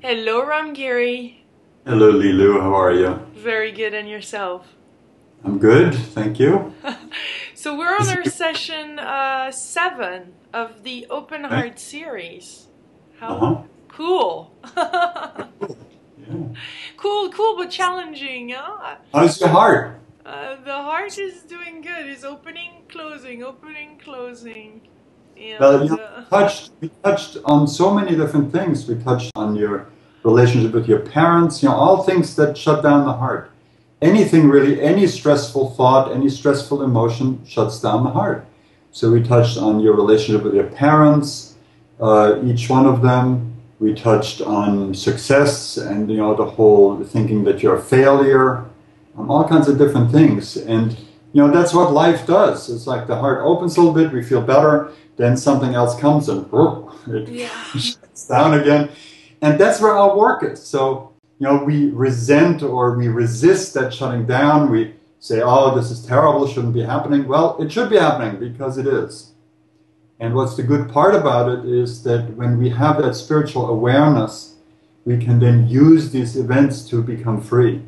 Hello, Ram Giri. Hello, Lilou. How are you? Very good, and yourself? I'm good, thank you. So we're on Is our it session 7 of the Open okay? Heart series. How Uh-huh. cool! Cool. Yeah. Cool, but challenging, huh? How's your heart? The heart is doing good. It's opening, closing, Well, and we touched on so many different things. We touched on your relationship with your parents, all things that shut down the heart. Anything really, any stressful thought, any stressful emotion shuts down the heart. So we touched on your relationship with your parents, each one of them. We touched on success and the whole thinking that you're a failure, all kinds of different things. And that's what life does. It's like the heart opens a little bit, we feel better, then something else comes and whoop, it yeah. shuts down again. And that's where our work is. So, we resent or we resist that shutting down. We say, oh, this is terrible, it shouldn't be happening. Well, it should be happening because it is. And what's the good part about it is that when we have that spiritual awareness, we can then use these events to become free,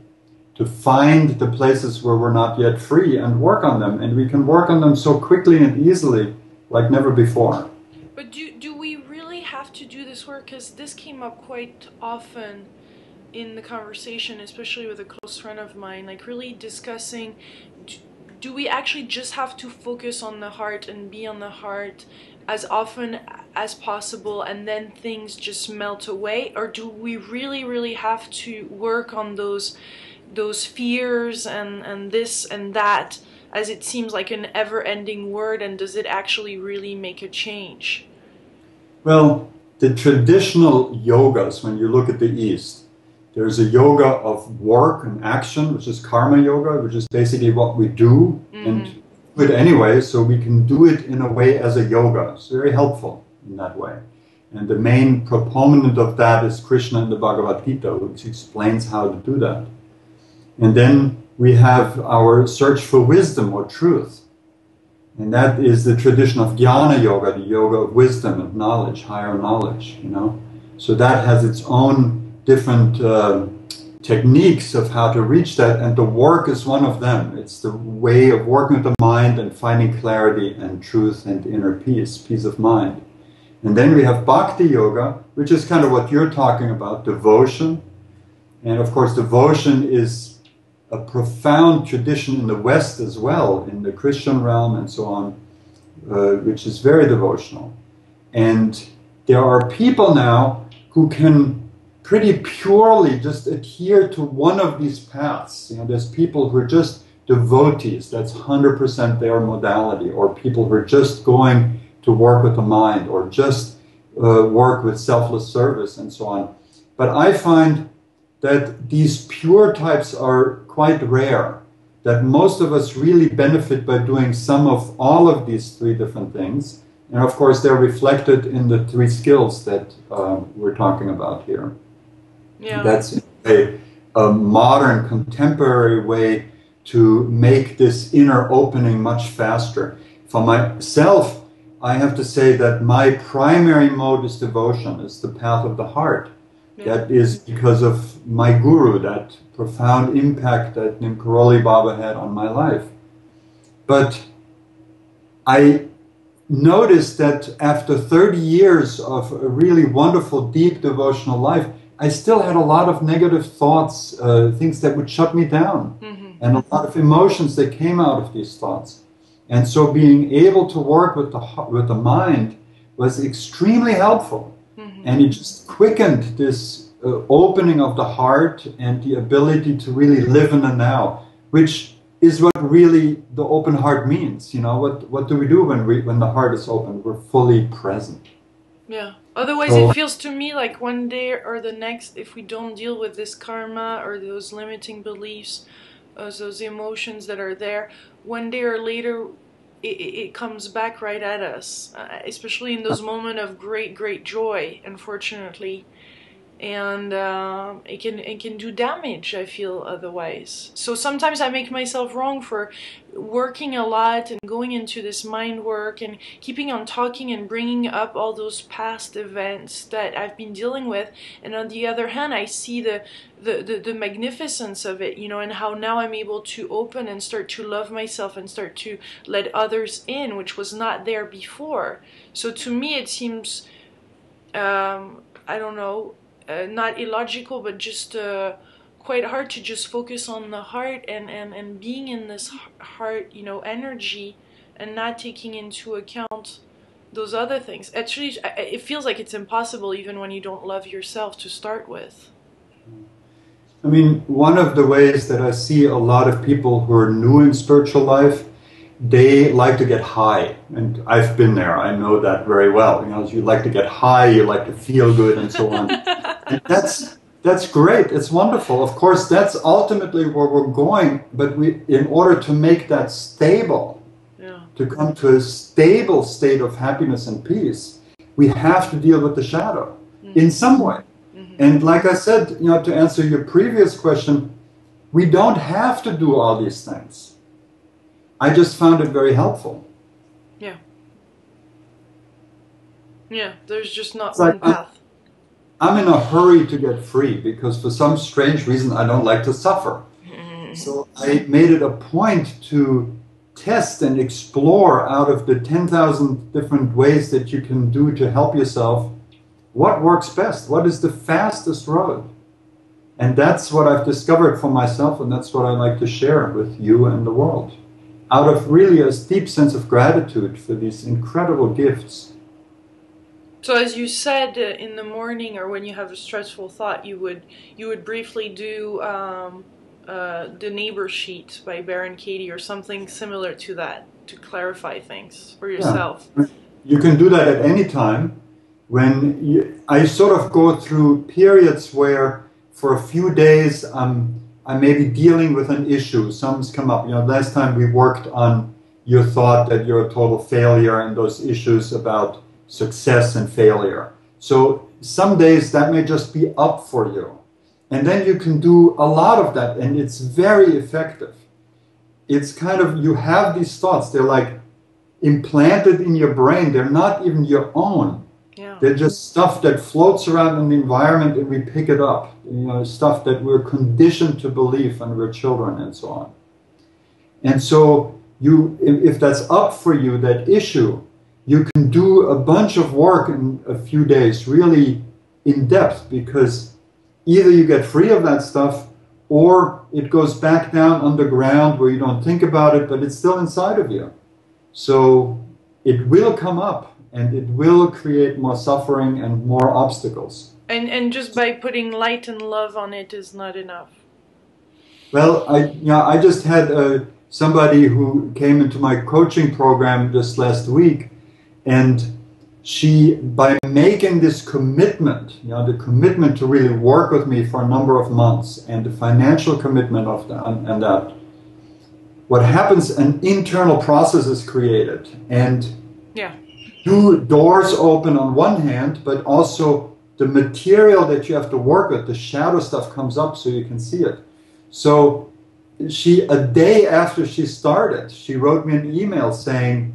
to find the places where we're not yet free and work on them. And we can work on them so quickly and easily like never before. But do we really have to do this work? Because this came up quite often in the conversation, especially with a close friend of mine, like really discussing, do we actually just have to focus on the heart and be on the heart as often as possible and then things just melt away? Or do we really have to work on those fears and this and that, as it seems like an ever-ending word, and does it actually really make a change? Well, the traditional yogas, when you look at the East, there's a yoga of work and action, which is karma yoga, which is basically what we do and do it anyway, so we can do it in a way as a yoga. It's very helpful in that way. And the main proponent of that is Krishna in the Bhagavad Gita, which explains how to do that. And then we have our search for wisdom or truth. And that is the tradition of jnana yoga, the yoga of wisdom and knowledge, higher knowledge, So that has its own different techniques of how to reach that, and the work is one of them. It's the way of working with the mind and finding clarity and truth and inner peace of mind. And then we have bhakti yoga, which is kind of what you're talking about, devotion. And of course, devotion is a profound tradition in the West as well, in the Christian realm and so on, which is very devotional. And there are people now who can pretty purely just adhere to one of these paths. There's people who are just devotees, that's 100% their modality, or people who are just going to work with the mind, or just work with selfless service and so on. But I find that these pure types are quite rare, that most of us really benefit by doing some of all of these three different things. And of course, they're reflected in the three skills that we're talking about here. Yeah. That's a modern, contemporary way to make this inner opening much faster. For myself, I have to say that my primary mode is devotion, is the path of the heart. That is because of my guru, that profound impact that Nim Karoli Baba had on my life. But I noticed that after 30 years of a really wonderful, deep devotional life, I still had a lot of negative thoughts, things that would shut me down, and a lot of emotions that came out of these thoughts. And so being able to work with the mind was extremely helpful. And it just quickened this opening of the heart and the ability to really live in the now, which is what really the open heart means. What do we do when the heart is open? We're fully present. Yeah. Otherwise, So, it feels to me like one day or the next, if we don't deal with this karma or those limiting beliefs, those emotions that are there, one day or later, it comes back right at us, especially in those moments of great joy, unfortunately. and it can do damage, I feel, otherwise. So sometimes I make myself wrong for working a lot and going into this mind work and keeping on talking and bringing up all those past events that I've been dealing with, and on the other hand I see the magnificence of it, you know, and how now I'm able to open and start to love myself and start to let others in, which was not there before. So to me it seems I don't know, not illogical, but just quite hard to just focus on the heart and being in this heart, you know, energy, and not taking into account those other things. Actually, it feels like it's impossible even when you don't love yourself to start with. I mean, one of the ways that I see a lot of people who are new in spiritual life, they like to get high, and I've been there. I know that very well. You know, you like to get high, you like to feel good, and so on. And that's great. It's wonderful. Of course, that's ultimately where we're going. But in order to make that stable, Yeah. to come to a stable state of happiness and peace, we have to deal with the shadow in some way. And like I said, you know, to answer your previous question, we don't have to do all these things. I just found it very helpful. Yeah. Yeah, there's just not It's one like, path. I'm in a hurry to get free because for some strange reason I don't like to suffer. So I made it a point to test and explore out of the 10,000 different ways that you can do to help yourself, what works best, what is the fastest road. And that's what I've discovered for myself, and that's what I like to share with you and the world, out of really a deep sense of gratitude for these incredible gifts. So as you said, in the morning or when you have a stressful thought, you would briefly do The Neighbor Sheet by Baron Katie or something similar to that to clarify things for yourself. Yeah. You can do that at any time. I sort of go through periods where for a few days I may be dealing with an issue. Something's come up. You know, last time we worked on your thought that you're a total failure and those issues about success and failure. So some days that may just be up for you. And then you can do a lot of that, and it's very effective. It's kind of, you have these thoughts, they're like implanted in your brain. They're not even your own. Yeah. They're just stuff that floats around in the environment and we pick it up. You know, stuff that we're conditioned to believe when we're children and so on. And so if that's up for you, that issue, you can do a bunch of work in a few days, really in depth, because either you get free of that stuff or it goes back down underground where you don't think about it, but it's still inside of you. So it will come up and it will create more suffering and more obstacles. And just by putting light and love on it is not enough. Well, I just had somebody who came into my coaching program just last week, and she, by making this commitment, you know, the commitment to really work with me for a number of months, and the financial commitment of that, and that, what happens, an internal process is created, and yeah, two doors open on one hand, but also the material that you have to work with, the shadow stuff comes up so you can see it. So a day after she started, she wrote me an email saying,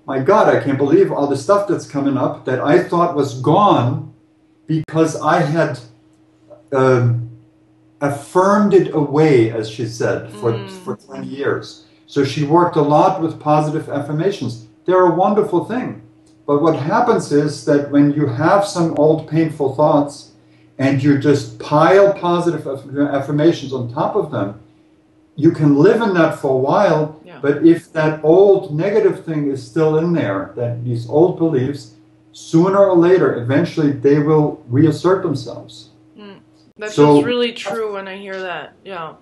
my God, I can't believe all the stuff that's coming up that I thought was gone because I had affirmed it away, as she said, for 20 years. So she worked a lot with positive affirmations. They're a wonderful thing. But what happens is that when you have some old painful thoughts and you just pile positive affirmations on top of them, you can live in that for a while, yeah. But if that old negative thing is still in there, that these old beliefs, sooner or later, eventually they will reassert themselves. That feels really true when I hear that, yeah.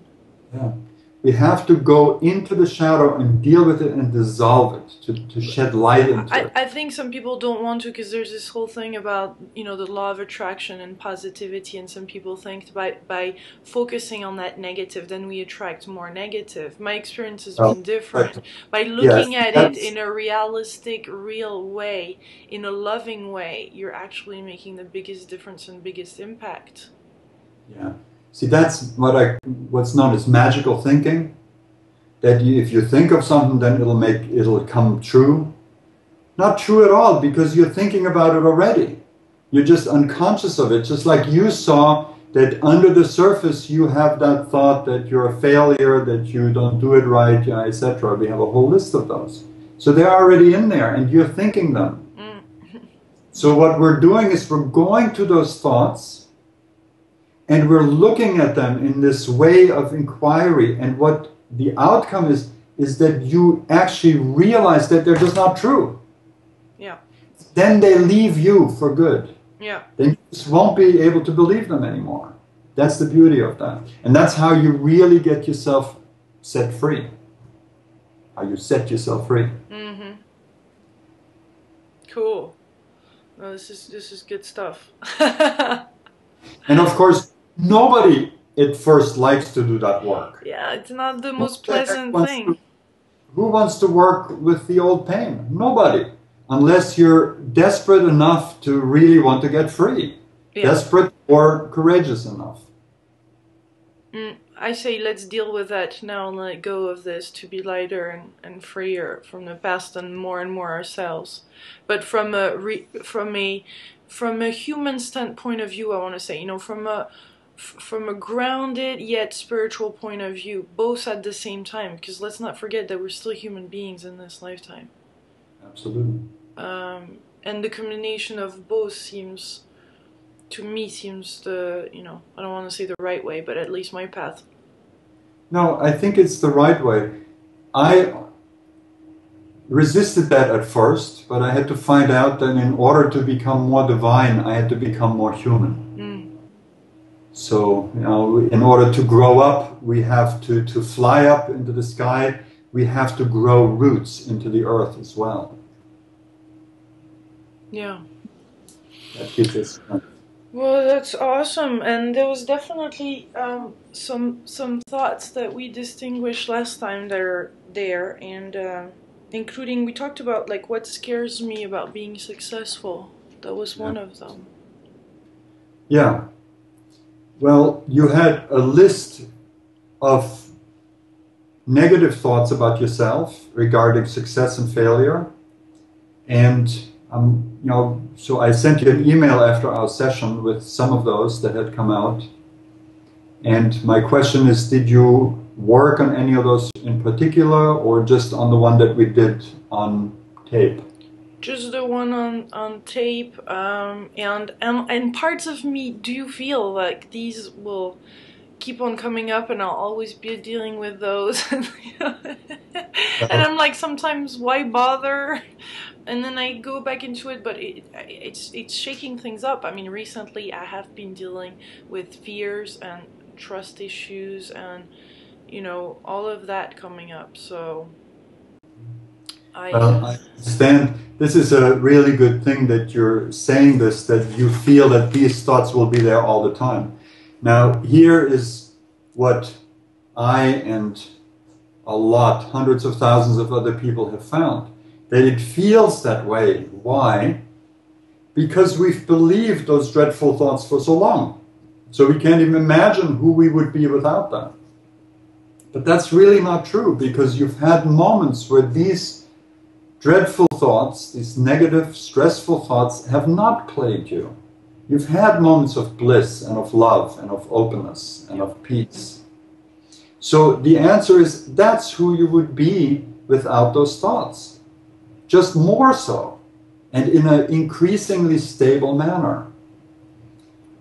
Yeah. We have to go into the shadow and deal with it and dissolve it, to shed light into it. I think some people don't want to because there's this whole thing about, you know, the law of attraction and positivity, and some people think by focusing on that negative, then we attract more negative. My experience has been different. By looking at it in a realistic, real way, in a loving way, you're actually making the biggest difference and biggest impact. Yeah. See, that's what's known as magical thinking. That if you think of something, then it'll come true. Not true at all, because you're thinking about it already. You're just unconscious of it. Just like you saw that under the surface you have that thought that you're a failure, that you don't do it right, yeah, etc. We have a whole list of those. So they're already in there, and you're thinking them. So what we're doing is we're going to those thoughts, and we're looking at them in this way of inquiry, and what the outcome is that you actually realize that they're just not true. Yeah. Then they leave you for good. Yeah. Then you just won't be able to believe them anymore. That's the beauty of that. And that's how you really get yourself set free. How you set yourself free. Mm-hmm. Cool. Well, this is good stuff. And of course, nobody at first likes to do that work. Yeah, it's not the most pleasant thing. Who wants to work with the old pain? Nobody. Unless you're desperate enough to really want to get free. Yeah. Desperate or courageous enough. I say let's deal with that now and let go of this to be lighter and freer from the past and more ourselves. But from a human standpoint of view, I want to say, you know, from a grounded yet spiritual point of view, both at the same time, because let's not forget that we're still human beings in this lifetime. Absolutely. And the combination of both seems the, you know, I don't want to say the right way, but at least my path. No, I think it's the right way. I resisted that at first, but I had to find out that in order to become more divine, I had to become more human. So, you know, in order to grow up, we have to fly up into the sky. We have to grow roots into the earth as well. Yeah. That gives us strength. Well, that's awesome, and there was definitely some thoughts that we distinguished last time that are there, and including we talked about like what scares me about being successful. That was one of them. Yeah. Well, you had a list of negative thoughts about yourself regarding success and failure, and you know, so I sent you an email after our session with some of those that had come out. And my question is, did you work on any of those in particular, or just on the one that we did on tape? Just the one on tape, and parts of me do feel like these will keep on coming up, and I'll always be dealing with those. And I'm like, sometimes why bother? And then I go back into it, but it's shaking things up. I mean, recently I have been dealing with fears and trust issues, and you know, all of that coming up. So I understand. This is a really good thing that you're saying this, that you feel that these thoughts will be there all the time. Now, here is what I and hundreds of thousands of other people have found. That it feels that way. Why? Because we've believed those dreadful thoughts for so long. So we can't even imagine who we would be without them. But that's really not true, because you've had moments where these dreadful thoughts, these negative, stressful thoughts, have not plagued you. You've had moments of bliss and of love and of openness and of peace. So the answer is, that's who you would be without those thoughts. Just more so, and in an increasingly stable manner.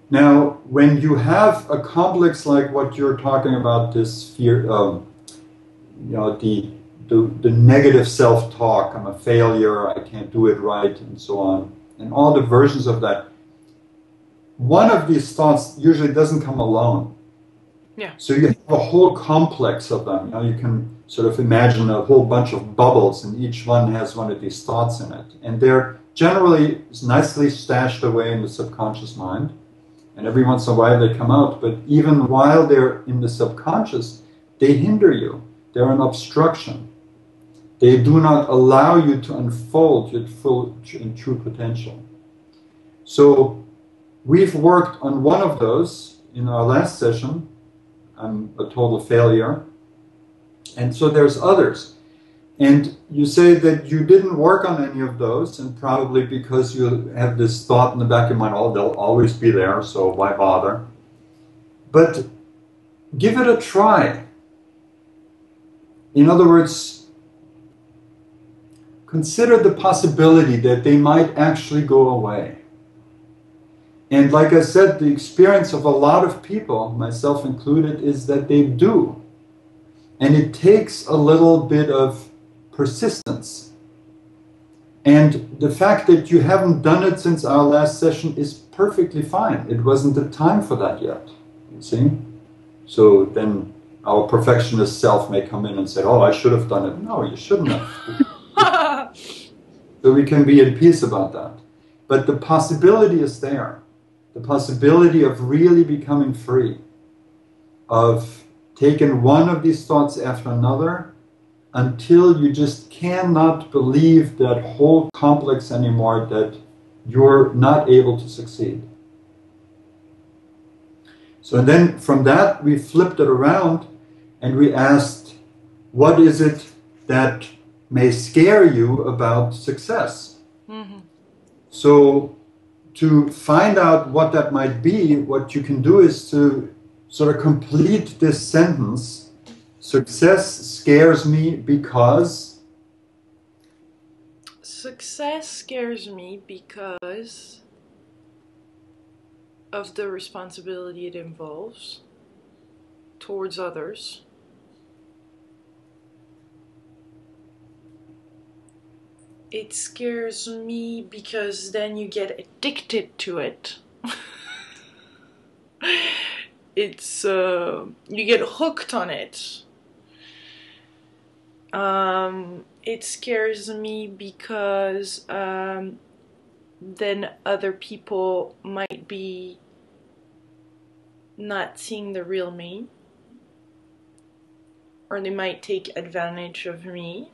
Now, when you have a complex like what you're talking about, this fear, you know, the negative self-talk, I'm a failure, I can't do it right, and so on, and all the versions of that, one of these thoughts usually doesn't come alone. Yeah. So you have a whole complex of them. You know, you can sort of imagine a whole bunch of bubbles, and each one has one of these thoughts in it. And they're generally nicely stashed away in the subconscious mind. And every once in a while they come out. But even while they're in the subconscious, they hinder you. They're an obstruction. They do not allow you to unfold your full and true potential. So we've worked on one of those in our last session. I'm a total failure. And so there's others. And you say that you didn't work on any of those, and probably because you have this thought in the back of your mind, oh, they'll always be there, so why bother? But give it a try. In other words, consider the possibility that they might actually go away. And like I said, the experience of a lot of people, myself included, is that they do. And it takes a little bit of persistence. And the fact that you haven't done it since our last session is perfectly fine. It wasn't the time for that yet, you see? So then our perfectionist self may come in and say, oh, I should have done it. No, you shouldn't have. So we can be at peace about that. But the possibility is there. The possibility of really becoming free, of taking one of these thoughts after another until you just cannot believe that whole complex anymore, that you're not able to succeed. So then from that we flipped it around and we asked, what is it that may scare you about success? Mm-hmm. So to find out what that might be, what you can do is to sort of complete this sentence. Success scares me because... Success scares me because of the responsibility it involves towards others. It scares me because then you get addicted to it. It's you get hooked on it. It scares me because then other people might be not seeing the real me, or they might take advantage of me.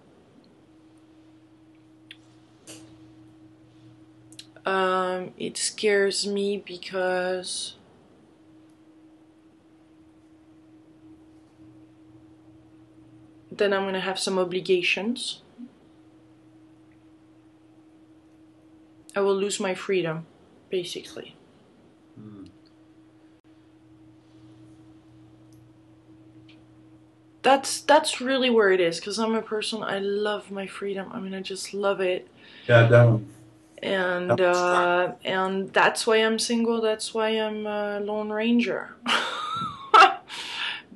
It scares me because then I'm going to have some obligations. I will lose my freedom, basically. Mm. That's really where it is, because I'm a person, I love my freedom. I mean, I just love it. Yeah, definitely. And that's why I'm single. That's why I'm a Lone Ranger.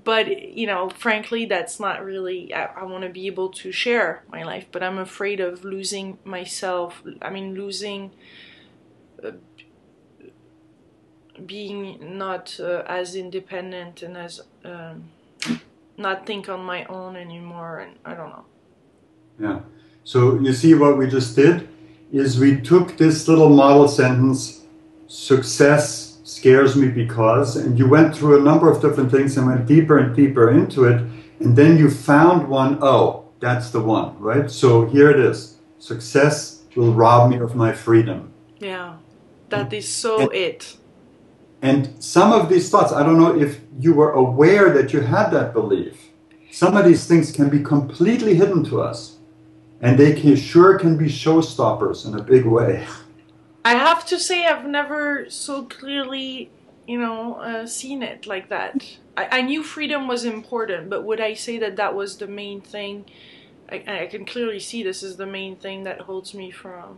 But, you know, frankly, that's not really, I want to be able to share my life, but I'm afraid of losing myself. I mean, losing, being not as independent and as, not think on my own anymore, and I don't know. Yeah. So you see what we just did is we took this little model sentence, success scares me because, and you went through a number of different things and went deeper and deeper into it, and then you found one, oh, that's the one, right? So here it is. Success will rob me of my freedom. Yeah, that is so it. And some of these thoughts, I don't know if you were aware that you had that belief. Some of these things can be completely hidden to us. And they can be showstoppers in a big way. I have to say I've never so clearly, you know, seen it like that. I knew freedom was important, but would I say that that was the main thing? I can clearly see this is the main thing that holds me from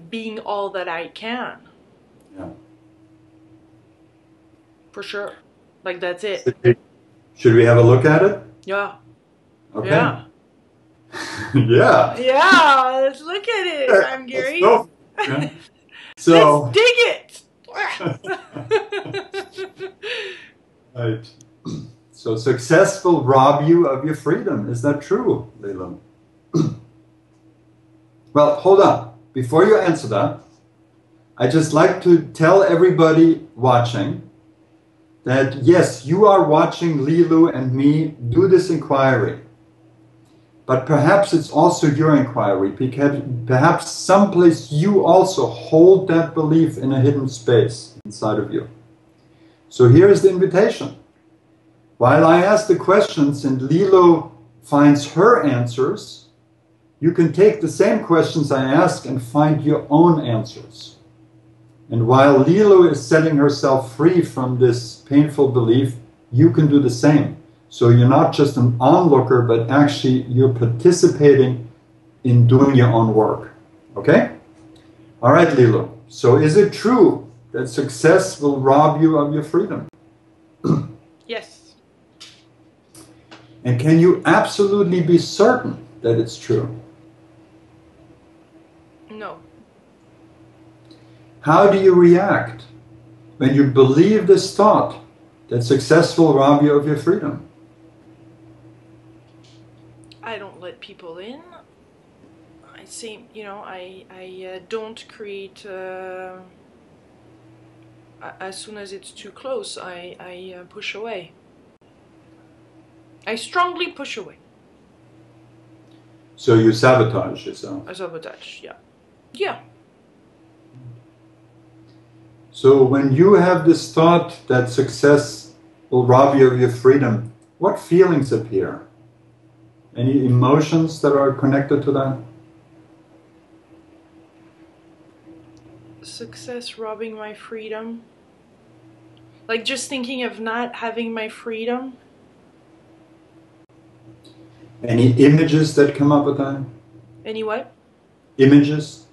being all that I can. Yeah. For sure. Like, that's it. Should we have a look at it? Yeah. Okay. Yeah. Yeah. Yeah, let's look at it, Ram Giri. Yeah. So let's dig it. Right. So success will rob you of your freedom. Is that true, Lilou? Well, hold on. Before you answer that, I just like to tell everybody watching that yes, you are watching Lilou and me do this inquiry. But perhaps it's also your inquiry, because perhaps someplace you also hold that belief in a hidden space inside of you. So here's the invitation. While I ask the questions and Lilou finds her answers, you can take the same questions I ask and find your own answers. And while Lilou is setting herself free from this painful belief, you can do the same. So you're not just an onlooker, but actually you're participating in doing your own work. Okay? All right, Lilou. So is it true that success will rob you of your freedom? Yes. And can you absolutely be certain that it's true? No. How do you react when you believe this thought that success will rob you of your freedom? I don't let people in. I say, I don't create. As soon as it's too close, I push away. I strongly push away. So you sabotage yourself. I sabotage, yeah. Yeah. So when you have this thought that success will rob you of your freedom, what feelings appear? Any emotions that are connected to that? Success robbing my freedom. Like just thinking of not having my freedom. Any images that come up with that? Any what? Images?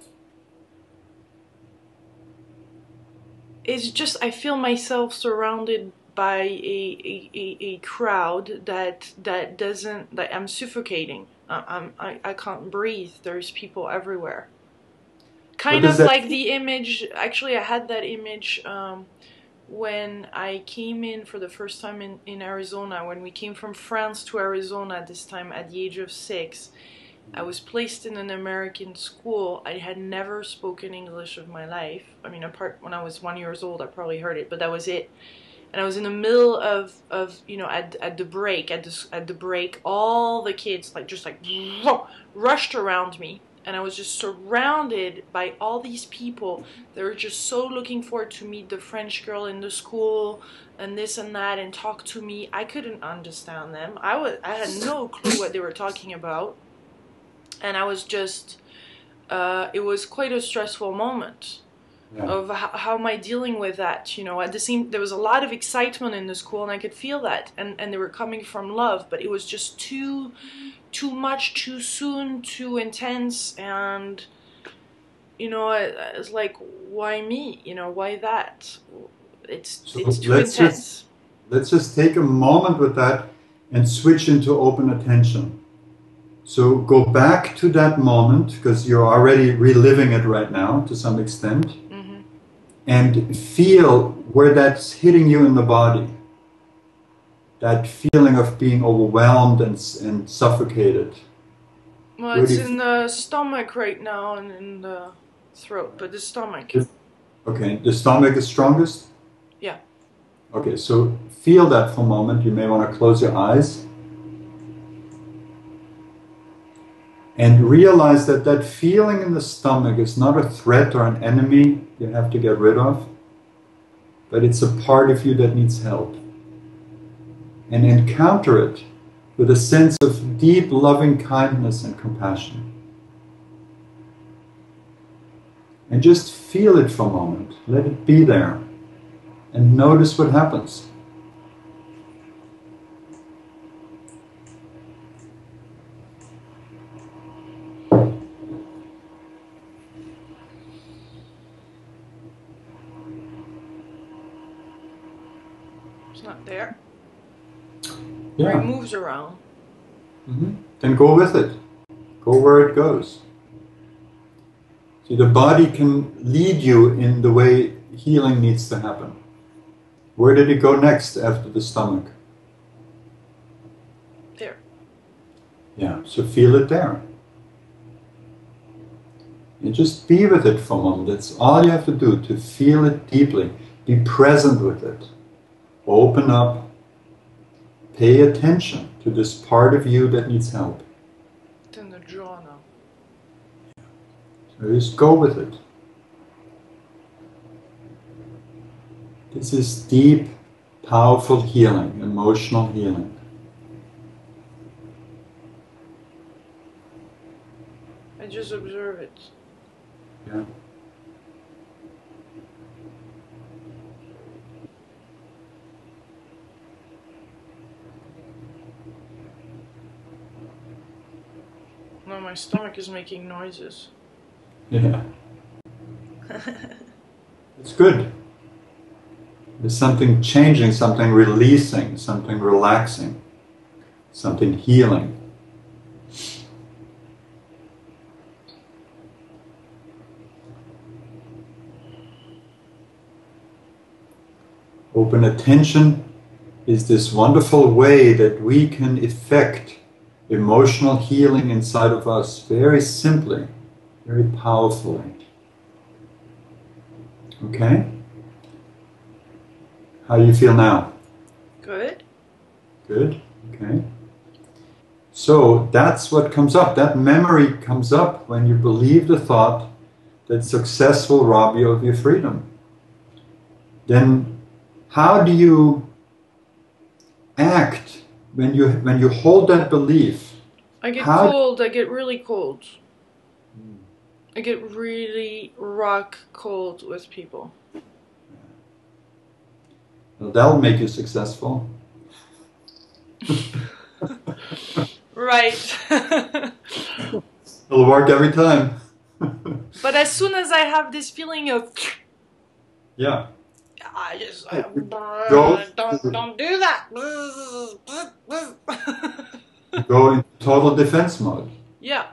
It's just I feel myself surrounded by a crowd that doesn't, that I'm suffocating. I can't breathe. There's people everywhere. Kind of like the image. Actually, I had that image when I came in for the first time in Arizona. When we came from France to Arizona this time at the age of 6. I was placed in an American school. I had never spoken English of my life. I mean, apart when I was 1 year old, I probably heard it, but that was it. And I was in the middle of at the break, all the kids just rushed around me, and I was just surrounded by all these people. They were just so looking forward to meet the French girl in the school and this and that and talk to me. I couldn't understand them. I had no clue what they were talking about. And I was just, it was quite a stressful moment of how am I dealing with that, At the same, there was a lot of excitement in the school, and I could feel that, and they were coming from love, but it was just too much, too soon, too intense, and, it's like, why me, why that? It's too intense. Let's just take a moment with that and switch into open attention. So go back to that moment, because you're already reliving it right now to some extent, and feel where that's hitting you in the body. That feeling of being overwhelmed and suffocated. Well, it's in the stomach right now and in the throat, but the stomach. Okay, the stomach is strongest? Yeah. Okay, so feel that for a moment. You may want to close your eyes. And realize that that feeling in the stomach is not a threat or an enemy you have to get rid of, but it's a part of you that needs help. And encounter it with a sense of deep loving kindness and compassion. And just feel it for a moment. Let it be there. And notice what happens. It's not there. Yeah. Or it moves around. Then go with it. Go where it goes. See, the body can lead you in the way healing needs to happen. Where did it go next after the stomach? There. Yeah, so feel it there. And just be with it for a moment. That's all you have to do, to feel it deeply. Be present with it. Open up. Pay attention to this part of you that needs help. It's in the jaw now. So just go with it. This is deep, powerful healing, emotional healing. I just observe it. Yeah. No, my stomach is making noises. Yeah. It's good. There's something changing, something releasing, something relaxing, something healing. Open attention is this wonderful way that we can effect emotional healing inside of us very simply, very powerfully. Okay? How do you feel now? Good. Good? Okay. So that's what comes up. That memory comes up when you believe the thought that success will rob you of your freedom. Then how do you act when you hold that belief? I get cold. I get really cold. I get really rock cold with people. Well, that'll make you successful. Right. It'll work every time. But as soon as I have this feeling of, Yeah. I just don't do that. Go in total defense mode. Yeah.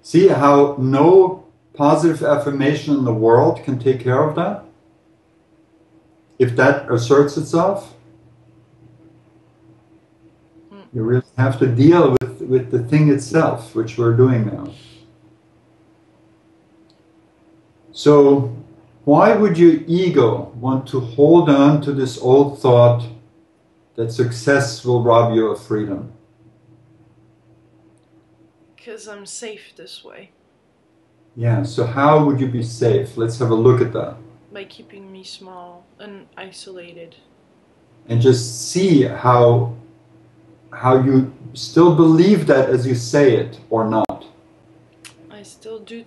See how no positive affirmation in the world can take care of that? If that asserts itself, you really have to deal with the thing itself, which we're doing now. So, why would your ego want to hold on to this old thought that success will rob you of freedom? Because I'm safe this way. Yeah, so how would you be safe? Let's have a look at that. By keeping me small and isolated. And just see how you still believe that as you say it or not. I still do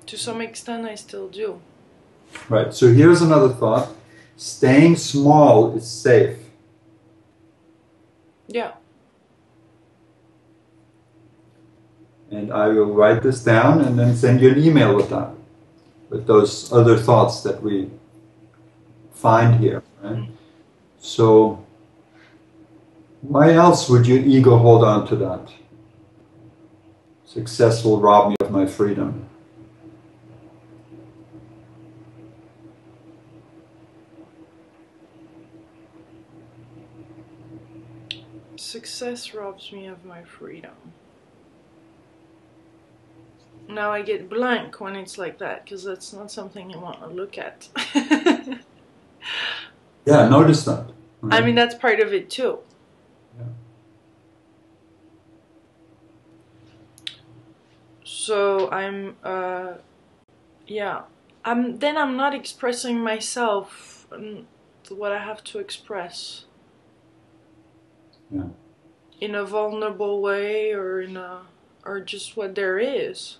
to some extent I still do. Right, so here's another thought. Staying small is safe. Yeah. And I will write this down and then send you an email with that. With those other thoughts that we find here. Right? So, why else would your ego hold on to that? Success will rob me of my freedom. Success robs me of my freedom. Now I get blank when it's like that, because that's not something I want to look at. Yeah, notice that. Right? I mean, that's part of it too. Yeah. So I'm not expressing myself and what I have to express. Yeah. In a vulnerable way or or just what there is.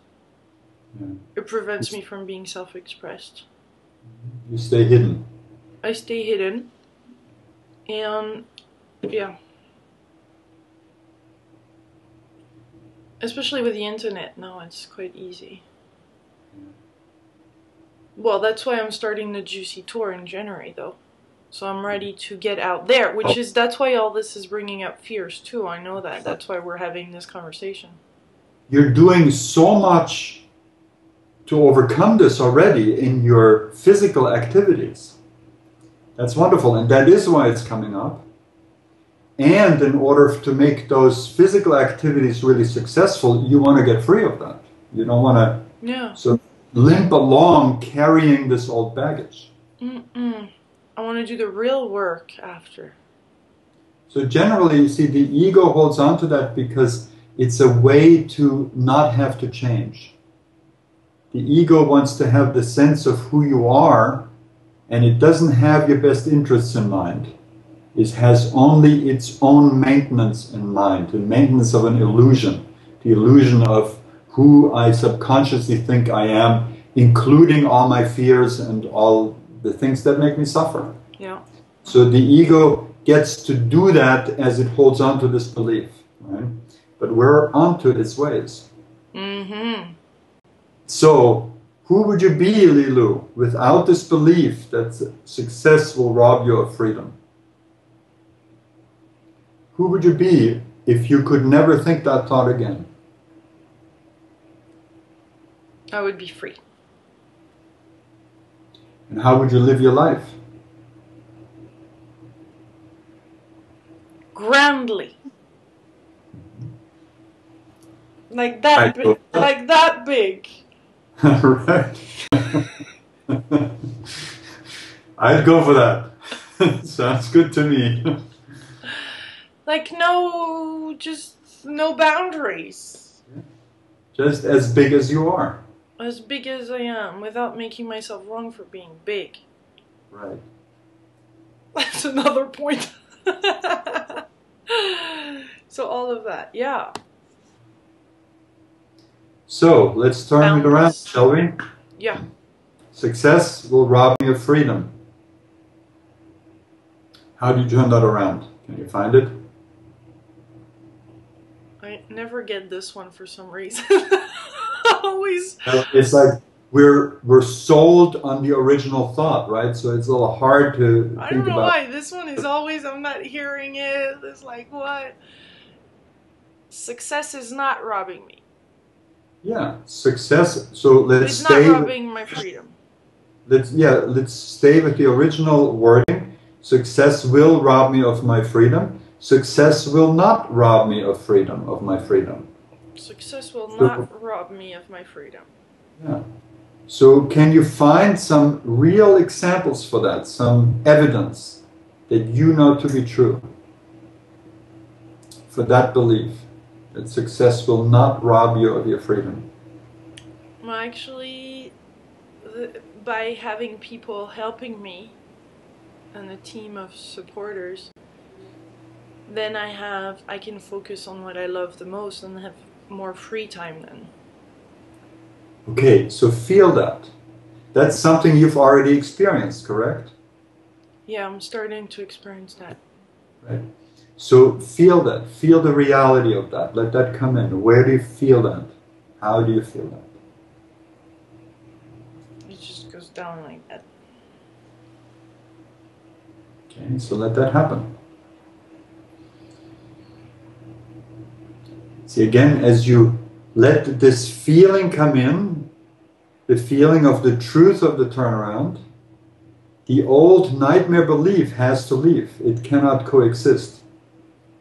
Yeah. It prevents me from being self-expressed. You stay hidden. I stay hidden. And yeah. Especially with the internet now, it's quite easy. Well, that's why I'm starting the Juicy Tour in January, though. So I'm ready to get out there, that's why all this is bringing up fears, too. I know that. That's why we're having this conversation. You're doing so much to overcome this already in your physical activities. That's wonderful, and that is why it's coming up. And in order to make those physical activities really successful, you want to get free of that. You don't want to sort of limp along carrying this old baggage. I want to do the real work after. So generally, you see, the ego holds on to that because it's a way to not have to change. The ego wants to have the sense of who you are, and it doesn't have your best interests in mind. It has only its own maintenance in mind, the maintenance of an illusion, the illusion of who I subconsciously think I am, including all my fears and all the things that make me suffer. Yeah. So the ego gets to do that as it holds on to this belief, right? But we're onto its ways. Mm-hmm. So, who would you be, Lilou, without this belief that success will rob you of freedom? Who would you be if you could never think that thought again? I would be free. And how would you live your life? Grandly. Like that big. Like that big. Right. I'd go for that. Sounds good to me. Like just no boundaries. Just as big as you are. As big as I am, without making myself wrong for being big. Right. That's another point. So all of that, yeah. So, let's turn it around, shall we? Yeah. Success will rob me of freedom. How do you turn that around? Can you find it? I never get this one for some reason. Always. It's like we're sold on the original thought, right? So it's a little hard to think about. I don't know why. This one is always, I'm not hearing it. It's like, what? Success is not robbing me. Yeah, success. So let's it's stay. It's not robbing my freedom. Let's stay with the original wording. Success will rob me of my freedom. Success will not rob me of freedom, of my freedom. Success will not rob me of my freedom. Yeah. So can you find some real examples for that? Some evidence that you know to be true for that belief? That success will not rob you of your freedom. Well, actually, by having people helping me and a team of supporters, then I can focus on what I love the most and have more free time then. Okay, so feel that. That's something you've already experienced, correct? Yeah, I'm starting to experience that. Right. So feel that. Feel the reality of that. Let that come in. Where do you feel that? How do you feel that? It just goes down like that. Okay, so let that happen. See, again, as you let this feeling come in, the feeling of the truth of the turnaround, the old nightmare belief has to leave. It cannot coexist.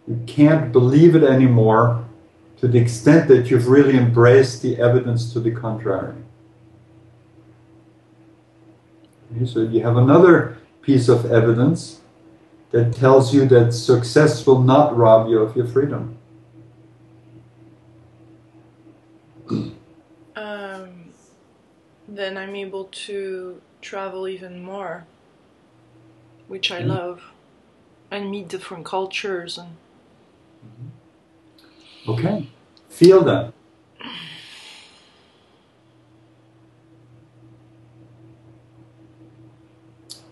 You can't believe it anymore to the extent that you've really embraced the evidence to the contrary. Okay, so you have another piece of evidence that tells you that success will not rob you of your freedom. Then I'm able to travel even more, which I love, and meet different cultures. And okay, feel that.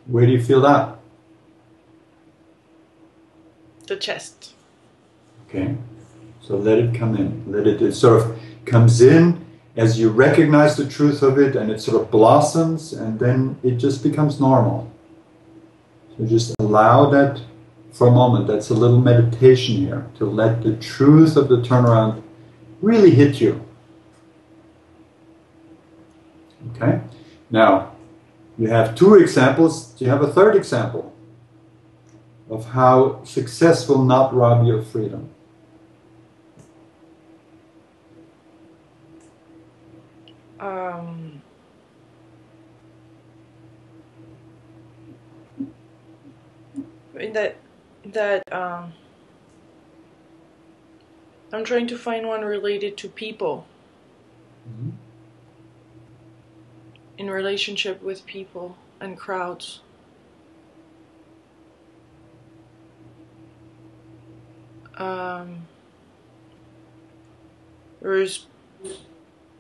Where do you feel that? The chest. Okay, so let it come in. It sort of comes in as you recognize the truth of it, and it sort of blossoms, and then it just becomes normal. So just allow that for a moment. That's a little meditation here, to let the truth of the turnaround really hit you. Okay? Now, you have two examples. Do you have a third example of how success will not rob you of freedom? I'm trying to find one related to people. Mm-hmm. In relationship with people and crowds. There's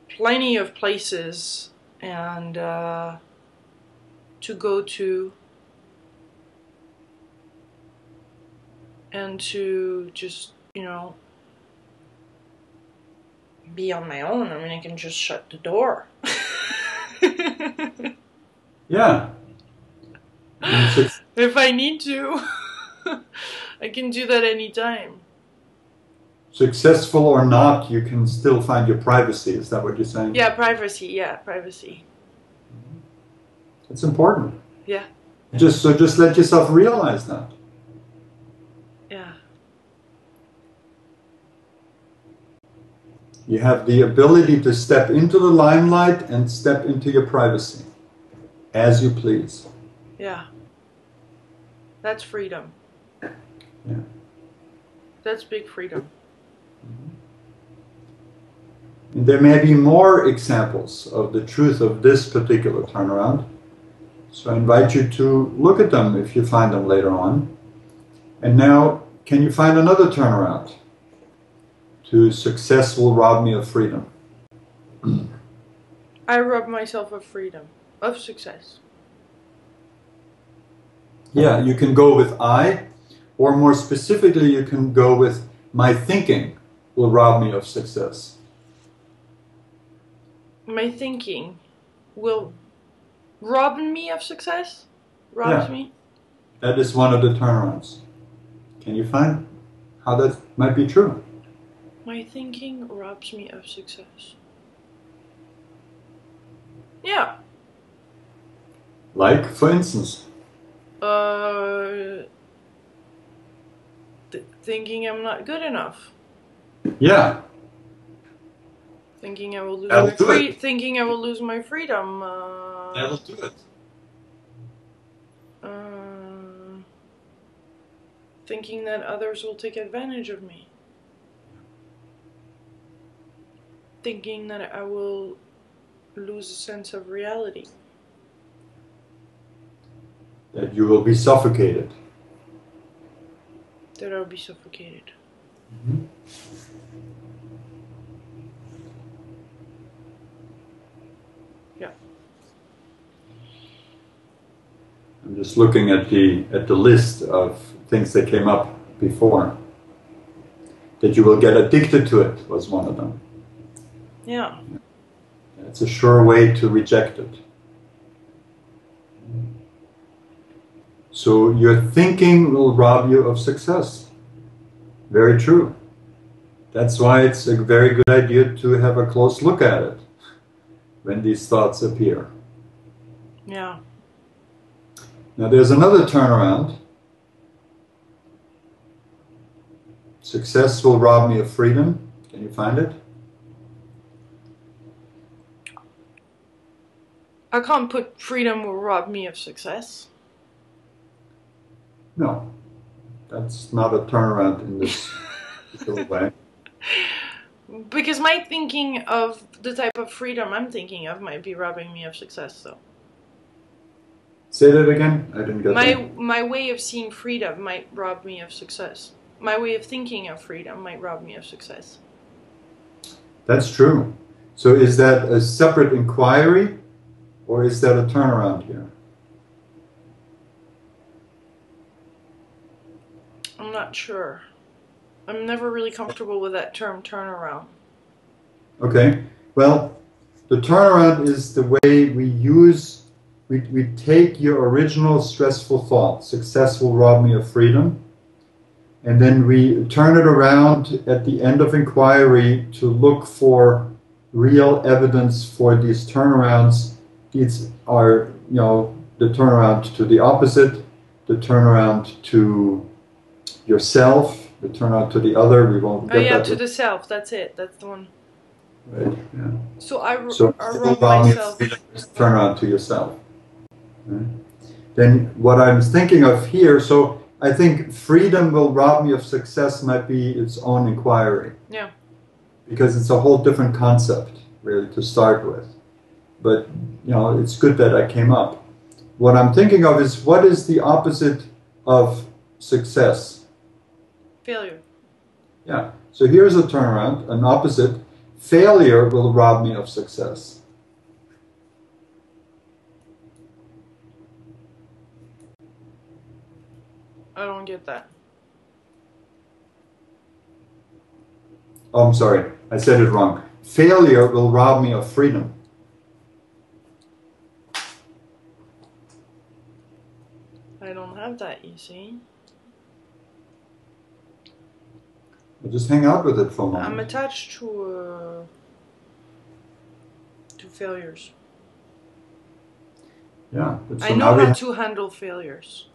plenty of places and to go to and to just, be on my own. I mean, I can just shut the door. Yeah. If I need to, I can do that anytime. Successful or not, you can still find your privacy. Is that what you're saying? Yeah, privacy. Yeah, privacy. It's important. Yeah. Just let yourself realize that. Yeah. You have the ability to step into the limelight and step into your privacy as you please. Yeah. That's freedom. Yeah. That's big freedom. And there may be more examples of the truth of this particular turnaround. So I invite you to look at them if you find them later on. And now, can you find another turnaround to success will rob me of freedom? I rob myself of freedom, of success. Yeah, you can go with I, or more specifically, you can go with my thinking will rob me of success. My thinking will rob me of success? Robs me? That is one of the turnarounds. Can you find how that might be true? My thinking robs me of success. Yeah. Like, for instance? Thinking I'm not good enough. Yeah. Thinking I will lose Thinking I will lose my freedom. That'll do it. Thinking that others will take advantage of me. Thinking that I will lose a sense of reality. That you will be suffocated. That I'll be suffocated. Mm-hmm. Yeah. I'm just looking at the list of things that came up before. That you will get addicted to it was one of them. Yeah. It's a sure way to reject it. So your thinking will rob you of success. Very true. That's why it's a very good idea to have a close look at it when these thoughts appear. Yeah. Now there's another turnaround. Success will rob me of freedom. Can you find it? I can't put freedom will rob me of success. No. That's not a turnaround in this particular way. Because my thinking of the type of freedom I'm thinking of might be robbing me of success, though. Say that again? I didn't get that. My way of seeing freedom might rob me of success. My way of thinking of freedom might rob me of success. That's true. So is that a separate inquiry, or is that a turnaround here? I'm not sure. I'm never really comfortable with that term, turnaround. Okay. Well, the turnaround is the way we take your original stressful thought, success will rob me of freedom, and then we turn it around at the end of inquiry to look for real evidence for these turnarounds. These are, the turnaround to the opposite, the turnaround to yourself, the turnaround to the other. We won't Oh get yeah, that. to the self. That's it. That's the one. Right. Yeah. So I So wrong myself. turn around to yourself. Right? Then what I'm thinking of here, so I think freedom will rob me of success might be its own inquiry. Yeah. Because it's a whole different concept, really, to start with. But, it's good that I came up. What I'm thinking of is what is the opposite of success? Failure. Yeah. So here's a turnaround, an opposite. Failure will rob me of success. I don't get that. Oh, I'm sorry, I said it wrong. Failure will rob me of freedom. I don't have that, you see. I'll just hang out with it for a moment. I'm attached to failures. Yeah. So I know how to handle failures.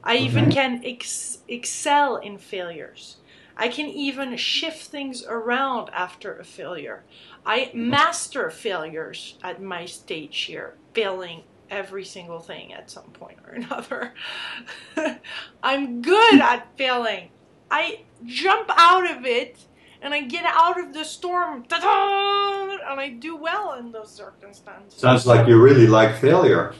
I even can excel in failures. I can even shift things around after a failure. I master failures at my stage here, failing every single thing at some point or another. I'm good at failing. I jump out of it and I get out of the storm. Ta-da! And I do well in those circumstances. Sounds like you really like failure.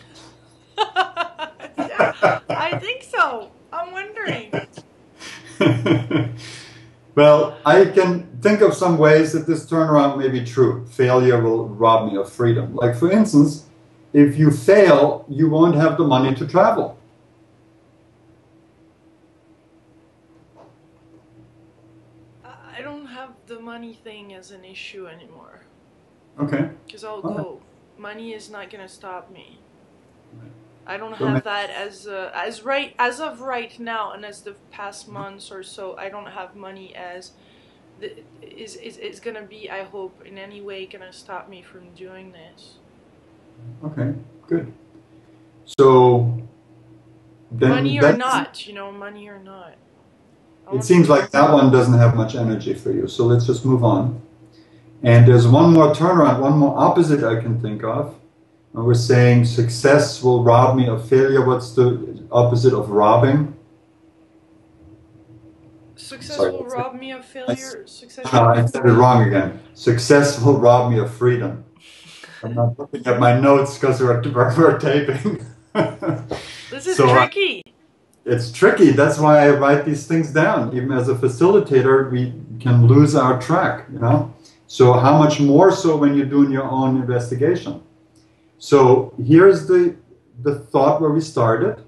Yeah, I think so. I'm wondering. Well, I can think of some ways that this turnaround may be true. Failure will rob me of freedom. Like, for instance, if you fail, you won't have the money to travel. I don't have the money thing as an issue anymore. Okay. Because I'll go. Money is not going to stop me. Right. I don't have that as of right now, and as the past months or so, I don't have money as is going to be, I hope, in any way going to stop me from doing this. Okay, good. So then money or not, money or not. It seems like that one doesn't have much energy for you. So let's just move on. And there's one more turnaround, one more opposite I can think of. And we're saying success will rob me of failure. What's the opposite of robbing? Success will rob me of failure. I said it wrong again. Success will rob me of freedom. I'm not looking at my notes because we're taping. This is tricky. It's tricky. That's why I write these things down. Even as a facilitator, we can lose our track, So how much more so when you're doing your own investigation? So here's the thought where we started.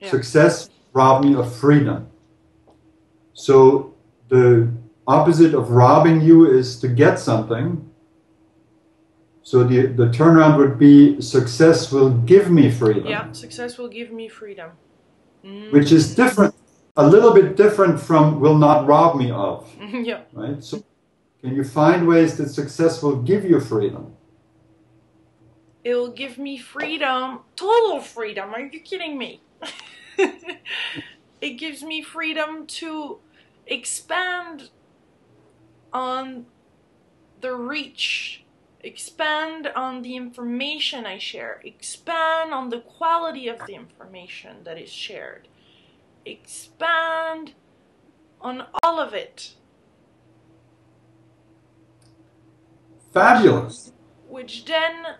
Yeah. Success robbed me of freedom. So the opposite of robbing you is to get something. So the turnaround would be success will give me freedom. Yeah, success will give me freedom. Which is different, a little bit different from will not rob me of. Yeah. Right? So can you find ways that success will give you freedom? It will give me freedom, total freedom. Are you kidding me? It gives me freedom to expand on the reach, expand on the information I share, expand on the quality of the information that is shared, expand on all of it. Fabulous. Which then,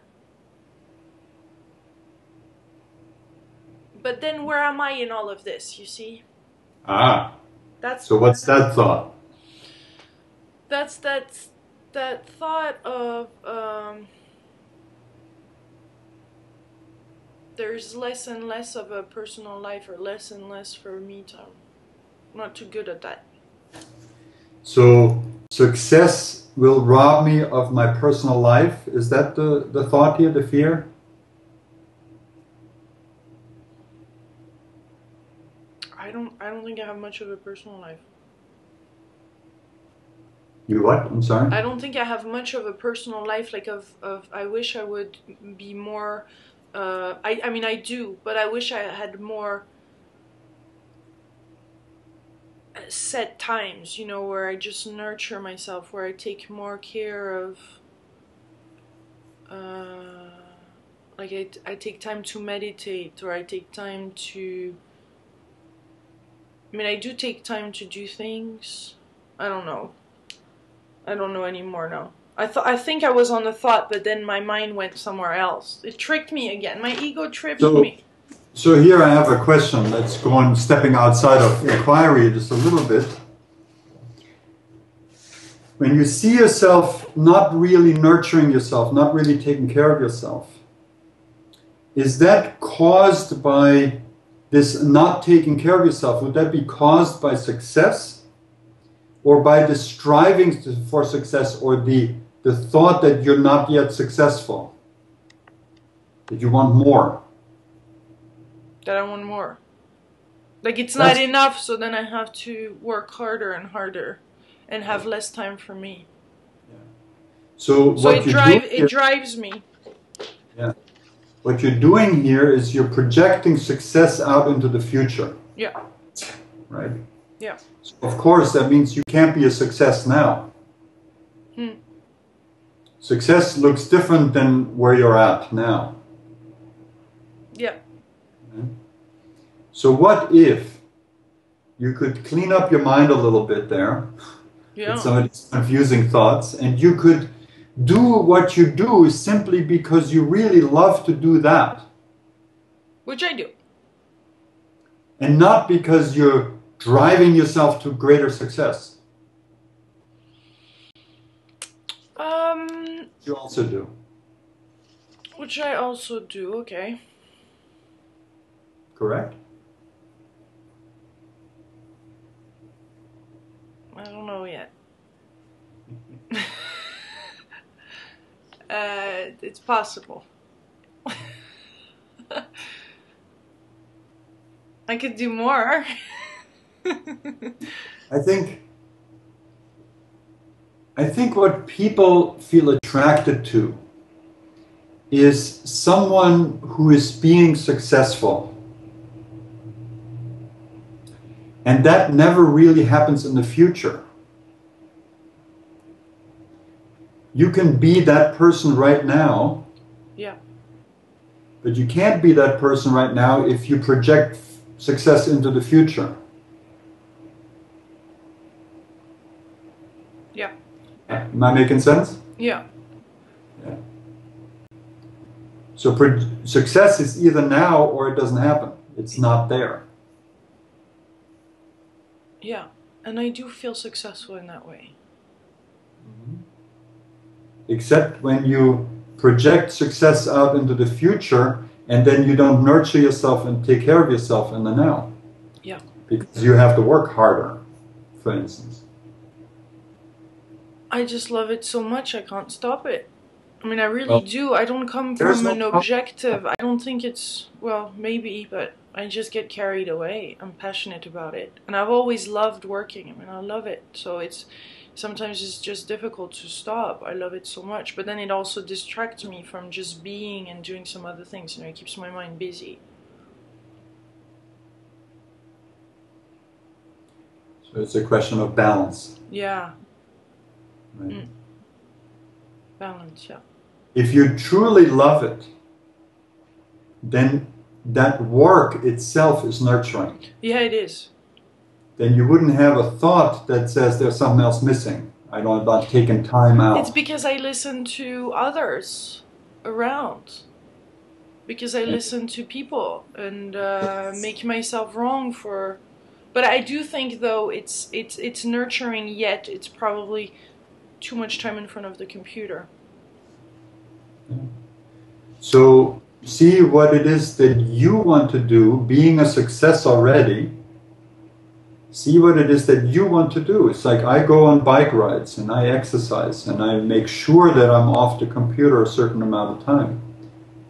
but then where am I in all of this, you see? So what's that thought? That's that thought of there's less and less of a personal life, or less and less for me time. I'm not too good at that. So success will rob me of my personal life. Is that the thought here, the fear? I don't think I have much of a personal life. You what? I'm sorry? I don't think I have much of a personal life, like I wish I would be more, I mean I do, but I wish I had more set times, you know, where I just nurture myself, where I take more care of, like I take time to meditate, or I take time to, I mean I do take time to do things. I don't know. I don't know anymore now. I think I was on the thought, but then my mind went somewhere else. It tricked me again. My ego tripped me. So here I have a question that's going stepping outside of inquiry just a little bit. When you see yourself not really nurturing yourself, not really taking care of yourself, is that caused by this not taking care of yourself? Would that be caused by success, or by the striving for success, or the thought that you're not yet successful, that you want more? That I want more. Like it's not enough, so then I have to work harder and harder and have less time for me. Yeah. So it drives me. Yeah. What you're doing here is you're projecting success out into the future. Yeah. Right? Yeah. So of course, that means you can't be a success now. Success looks different than where you're at now. Yeah. Okay. So what if you could clean up your mind a little bit there, with some of these confusing thoughts, and you could do what you do simply because you really love to do that. Which I do. And not because you're driving yourself to greater success. You also do. Which I also do, okay. Correct? I don't know yet. It's possible. I could do more. I think what people feel attracted to is someone who is being successful. And that never really happens in the future. You can be that person right now. Yeah. But you can't be that person right now if you project success into the future. Yeah. Am I making sense? Yeah. Yeah. So success is either now or it doesn't happen. It's not there. Yeah. And I do feel successful in that way. Mm-hmm. Except when you project success out into the future and then you don't nurture yourself and take care of yourself in the now. Yeah. Because you have to work harder, for instance. I just love it so much I can't stop it. I mean, I really do. I don't come from an objective. I don't think it's, well, maybe, but I just get carried away. I'm passionate about it. And I've always loved working. I mean, I love it. So sometimes it's just difficult to stop. I love it so much. But then it also distracts me from just being and doing some other things. You know, it keeps my mind busy. So it's a question of balance. Yeah. Right. Balance, yeah. If you truly love it, then that work itself is nurturing. Yeah, it is. Then you wouldn't have a thought that says there's something else missing. I don't know about taking time out. It's because I listen to others around. Because I listen to people and make myself wrong for... But I do think, though, it's nurturing, yet it's probably too much time in front of the computer. Yeah. So see what it is that you want to do, being a success already. See what it is that you want to do. It's like I go on bike rides and I exercise and I make sure that I'm off the computer a certain amount of time.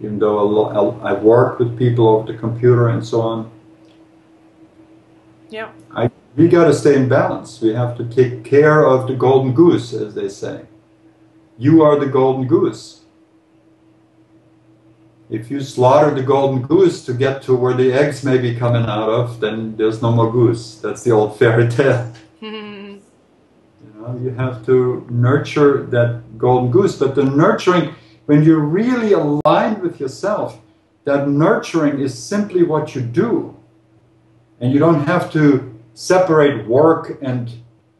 Even though I work with people over the computer and so on. Yeah. We got to stay in balance. We have to take care of the golden goose, as they say. You are the golden goose. If you slaughter the golden goose to get to where the eggs may be coming out of, then there's no more goose. That's the old fairy tale. You have to nurture that golden goose. But the nurturing, when you're really aligned with yourself, that nurturing is simply what you do. And you don't have to separate work and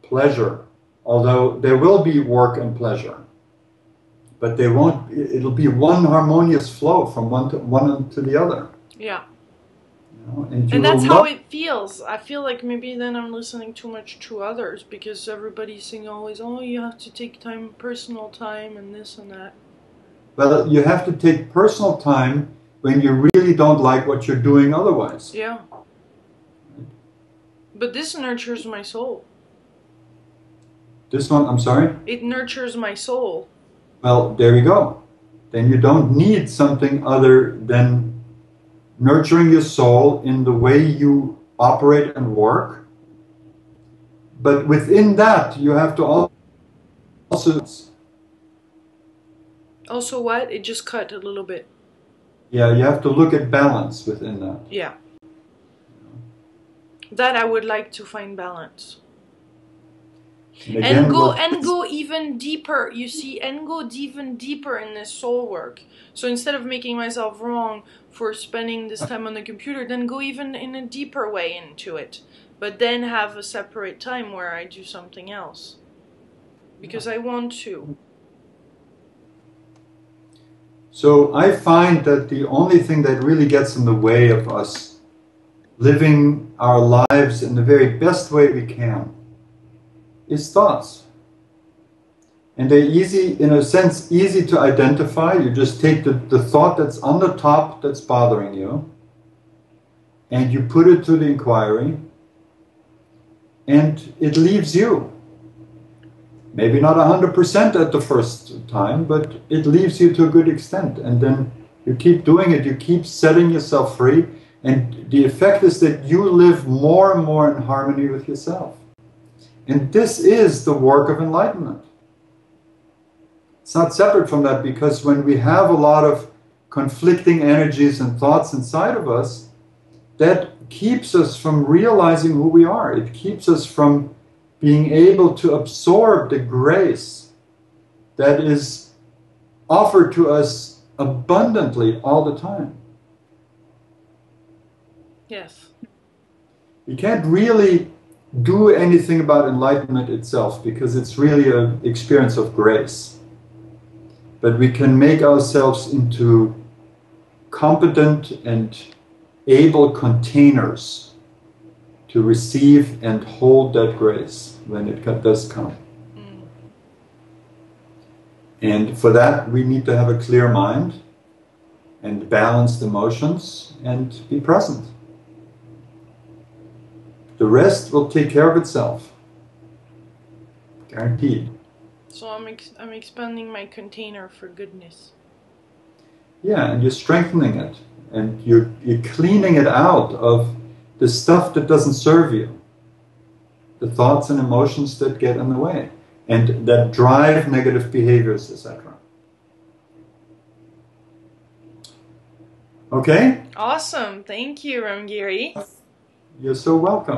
pleasure, although there will be work and pleasure. But they won't, it'll be one harmonious flow from one to the other. Yeah. And that's how it feels. I feel like maybe then I'm listening too much to others because everybody's saying always, oh, you have to take time, personal time, and this and that. Well, you have to take personal time when you really don't like what you're doing otherwise. Yeah. But this nurtures my soul. This one, I'm sorry? It nurtures my soul. Well, there you go. Then you don't need something other than nurturing your soul in the way you operate and work. But within that, you have to also... Also what? It just cut a little bit. Yeah, you have to look at balance within that. Yeah. That I would like to find balance. And go even deeper, you see, and go even deeper in this soul work. So instead of making myself wrong for spending this time on the computer, then go even in a deeper way into it. But then have a separate time where I do something else. Because I want to. So I find that the only thing that really gets in the way of us living our lives in the very best way we can is thoughts. And they're easy, in a sense, easy to identify. You just take the thought that's on the top that's bothering you, and you put it to the inquiry, and it leaves you. Maybe not 100% at the first time, but it leaves you to a good extent. And then you keep doing it, you keep setting yourself free, and the effect is that you live more and more in harmony with yourself. And this is the work of enlightenment. It's not separate from that, because when we have a lot of conflicting energies and thoughts inside of us, that keeps us from realizing who we are. It keeps us from being able to absorb the grace that is offered to us abundantly all the time. Yes. You can't really do anything about enlightenment itself, because it's really an experience of grace. But we can make ourselves into competent and able containers to receive and hold that grace when it does come. And for that, we need to have a clear mind and balanced emotions and be present. The rest will take care of itself. Guaranteed. So I'm expanding my container for goodness. Yeah, and you're strengthening it. And you're cleaning it out of the stuff that doesn't serve you. The thoughts and emotions that get in the way. And that drive negative behaviors, etc. Okay? Awesome. Thank you, Ram Giri. You're so welcome.